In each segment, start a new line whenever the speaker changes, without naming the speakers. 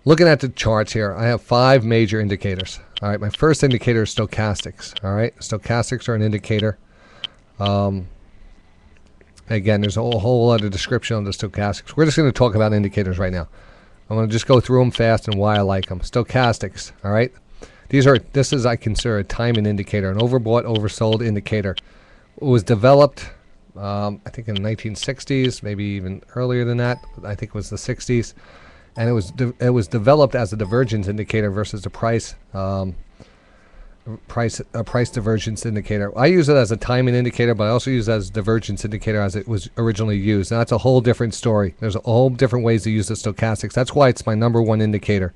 looking at the charts here, I have 5 major indicators. All right, my first indicator is stochastics. All right, stochastics are an indicator. Again, there's a whole lot of description on the stochastics. We're just going to talk about indicators right now. I'm going to just go through them fast and why I like them. Stochastics, all right? This is, I consider, a timing indicator, an overbought, oversold indicator. It was developed, I think in the 1960s, maybe even earlier than that. I think it was the 60s. And it was developed as a divergence indicator versus a price divergence indicator. I use it as a timing indicator, but I also use it as a divergence indicator as it was originally used. And that's a whole different story. There's a whole different ways to use the stochastics. That's why it's my #1 indicator.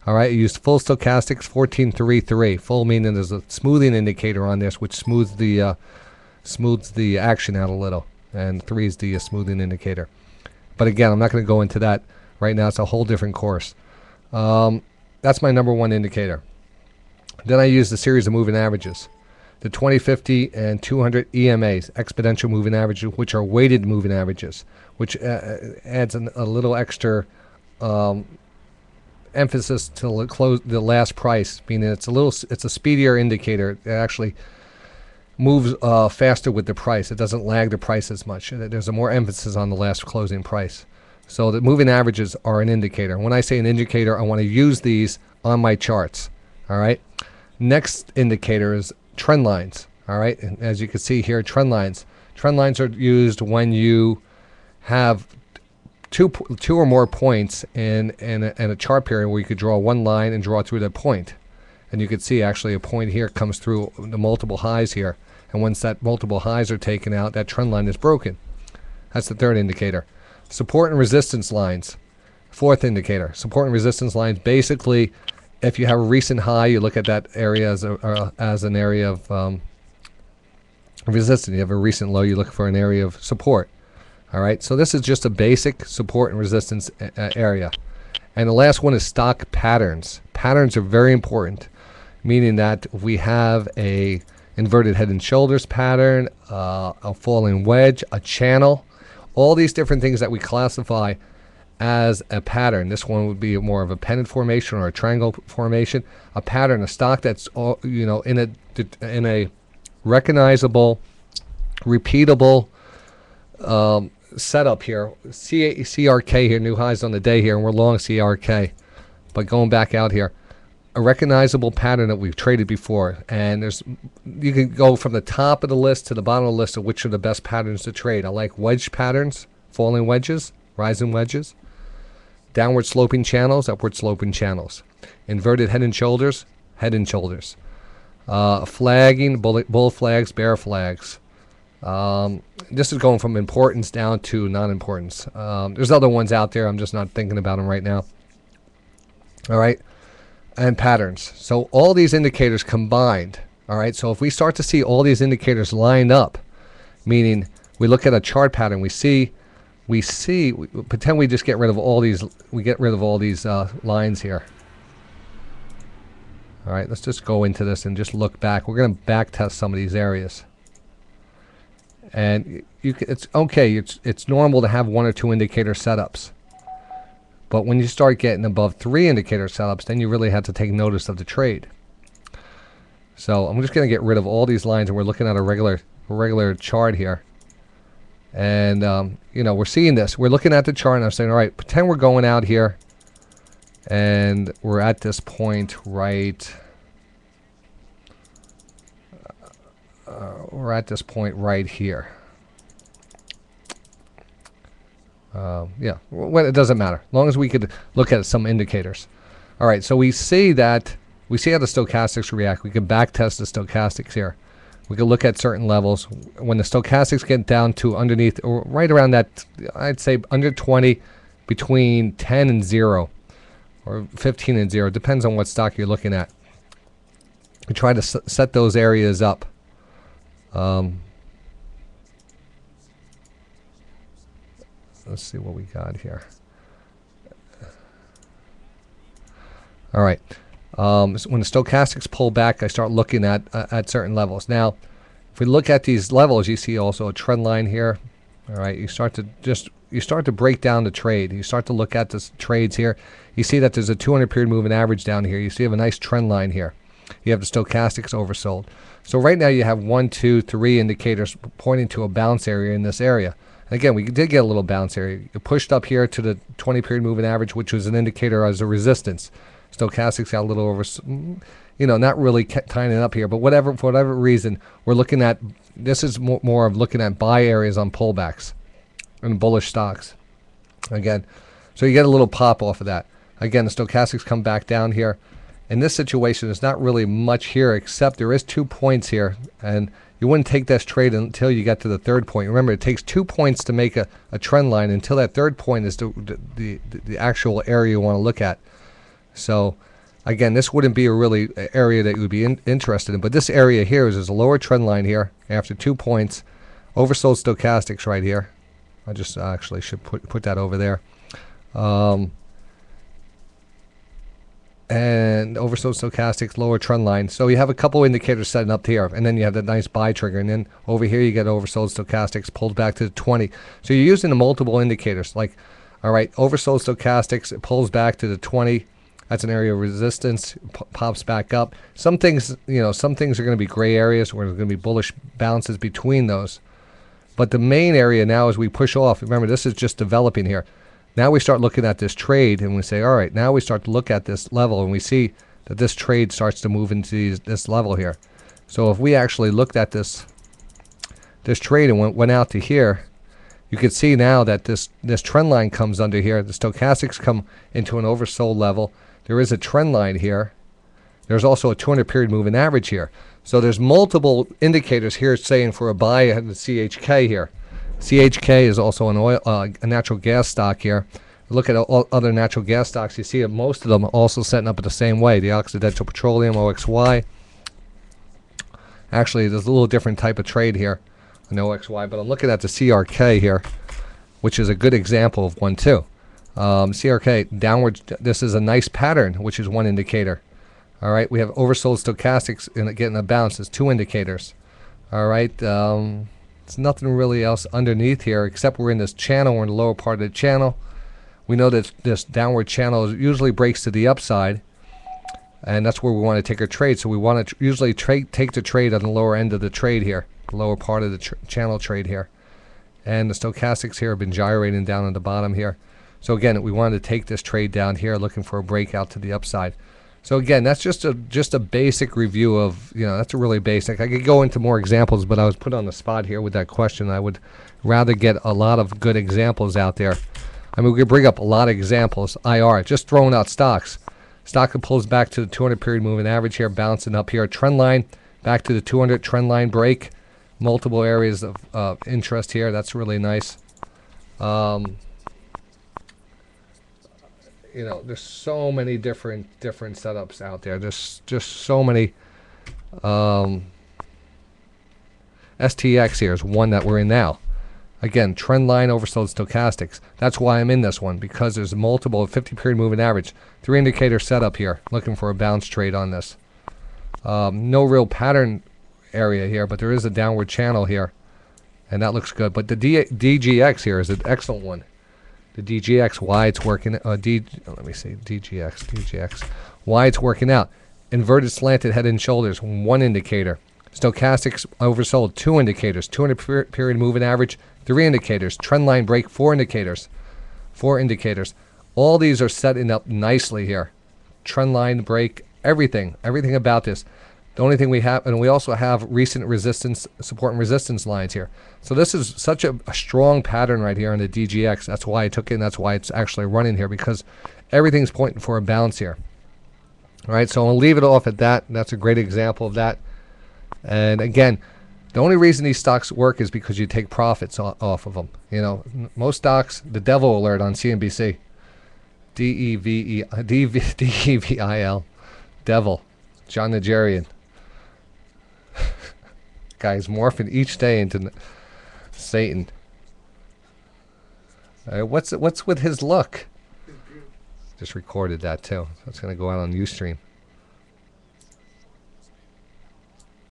All right, I used full stochastics 1433. Full meaning there's a smoothing indicator on this, which smooths the action out a little, and 3 is the smoothing indicator. But again, I'm not going to go into that right now. It's a whole different course. That's my #1 indicator. Then I use the series of moving averages, the 20, 50, and 200 EMAs, exponential moving averages, which are weighted moving averages, which adds a little extra emphasis to the last price, meaning it's a speedier indicator. It actually moves faster with the price. It doesn't lag the price as much. There's a more emphasis on the last closing price. So the moving averages are an indicator. When I say an indicator, I want to use these on my charts. All right. Next indicator is trend lines. All right. And as you can see here, trend lines. Trend lines are used when you have two or more points in a chart period where you could draw one line and draw through the point. And you can see actually a point here comes through the multiple highs here. And once that multiple highs are taken out, that trend line is broken. That's the third indicator. Support and resistance lines. Fourth indicator. Support and resistance lines. Basically, if you have a recent high, you look at that area as an area of resistance. You have a recent low, you look for an area of support. All right. So this is just a basic support and resistance area. And the last one is stock patterns. Patterns are very important, meaning that if we have a inverted head and shoulders pattern, a falling wedge, a channel, all these different things that we classify as a pattern. This one would be more of a pennant formation or a triangle formation. A pattern, a stock that's in a recognizable, repeatable setup here. CRK here, new highs on the day here, and we're long CRK. But going back out here, a recognizable pattern that we've traded before, and you can go from the top of the list to the bottom of the list of which are the best patterns to trade. I like wedge patterns, falling wedges, rising wedges, downward sloping channels, upward sloping channels, inverted head and shoulders, flagging, bull flags, bear flags. This is going from importance down to non-importance. There's other ones out there. I'm just not thinking about them right now. All right. And patterns. So all these indicators combined. All right. So if we start to see all these indicators lined up, meaning we look at a chart pattern, we pretend we just get rid of all these. We get rid of all these lines here. All right. Let's just go into this and just look back. We're going to back test some of these areas. And it's okay. It's normal to have 1 or 2 indicator setups. But when you start getting above 3 indicator setups, then you really have to take notice of the trade. So I'm just going to get rid of all these lines, and we're looking at a regular chart here. And we're seeing this. We're looking at the chart, and I'm saying, all right, pretend we're going out here, and we're at this point right. We're at this point right here. Well, it doesn't matter. As long as we could look at some indicators. All right, so we see how the stochastics react. We can back test the stochastics here. We can look at certain levels. When the stochastics get down to underneath, or right around that, I'd say under 20, between 10 and 0, or 15 and 0, depends on what stock you're looking at. We try to set those areas up. Let's see what we got here. All right. So when the stochastics pull back, I start looking at certain levels. Now, if we look at these levels, you see also a trend line here. All right. You start to just you start to break down the trade. You start to look at the trades here. You see that there's a 200 period moving average down here. You see you have a nice trend line here. You have the stochastics oversold. So right now you have 1, 2, 3 indicators pointing to a bounce area in this area. And again, we did get a little bounce area. You pushed up here to the 20 period moving average, which was an indicator as a resistance. Stochastics got a little over, not really tying it up here, but for whatever reason, we're looking at, this is more of looking at buy areas on pullbacks and bullish stocks. Again, so you get a little pop off of that. Again, the stochastics come back down here. In this situation, there's not really much here, except there is 2 points here, and you wouldn't take this trade until you get to the third point. Remember, it takes 2 points to make a trend line. Until that third point is the actual area you want to look at. So, again, this wouldn't be a really area that you would be interested in, but this area here is a lower trend line here after 2 points. Oversold stochastics right here. I just actually should put that over there. And oversold stochastics, lower trend line. So you have a couple indicators setting up here, and then you have that nice buy trigger, and then over here you get oversold stochastics pulled back to the 20. So you're using the multiple indicators. Like, all right, oversold stochastics, it pulls back to the 20. That's an area of resistance, pops back up. Some things, some things are going to be gray areas where there's going to be bullish bounces between those. But the main area now as we push off, remember this is just developing here. Now we start looking at this trade and we say, all right, now we start to look at this level and we see that this trade starts to move into this level here. So if we actually looked at this trade and went out to here, you can see now that this trend line comes under here. The stochastics come into an oversold level. There is a trend line here. There's also a 200 period moving average here. So there's multiple indicators here saying for a buy at the CHK here. CHK is also an oil, a natural gas stock here. Look at all other natural gas stocks. You see that most of them are also setting up the same way. The Occidental Petroleum, OXY. Actually, there's a little different type of trade here, an OXY, but I'm looking at the CRK here, which is a good example of one too. CRK, downward, this is a nice pattern, which is one indicator. All right, we have oversold stochastics and getting a bounce is 2 indicators. All right, there's nothing really else underneath here except we're in this channel. We're in the lower part of the channel. We know that this downward channel usually breaks to the upside, and that's where we want to take our trade. So we want to usually take the trade on the lower end of the trade here, the lower part of the channel trade here. And the stochastics here have been gyrating down on the bottom here. So again, we wanted to take this trade down here, looking for a breakout to the upside. So again, that's just a basic review of, that's a really basic. I could go into more examples, but I was put on the spot here with that question. I would rather get a lot of good examples out there. I mean, we could bring up a lot of examples. IR, just throwing out stocks. Stock that pulls back to the 200 period moving average here, bouncing up here. Trend line, back to the 200 trend line break. Multiple areas of interest here. That's really nice. There's so many different setups out there. There's just so many. STX here is one that we're in now. Again, trend line, oversold stochastics. That's why I'm in this one, because there's multiple 50 period moving average. 3 indicator setup here, looking for a bounce trade on this. No real pattern area here, but there is a downward channel here, and that looks good. But the DGX here is an excellent one. The DGX, why it's working, let me see, DGX, why it's working out. Inverted slanted head and shoulders, 1 indicator. Stochastics oversold, 2 indicators. 200 period moving average, 3 indicators. Trend line break, 4 indicators. 4 indicators. All these are setting up nicely here. Trend line break, everything about this. The only thing we have, and we also have recent resistance, support and resistance lines here. So this is such a strong pattern right here on the DGX. That's why I took it, and that's why it's actually running here, because everything's pointing for a bounce here. All right, so I'll leave it off at that. That's a great example of that. And again, the only reason these stocks work is because you take profits off of them. Most stocks, the devil alert on CNBC. D-E-V-I-L, devil, John Nigerian. Guy's morphing each day into Satan. What's with his look? Just recorded that too. That's going to go out on Ustream.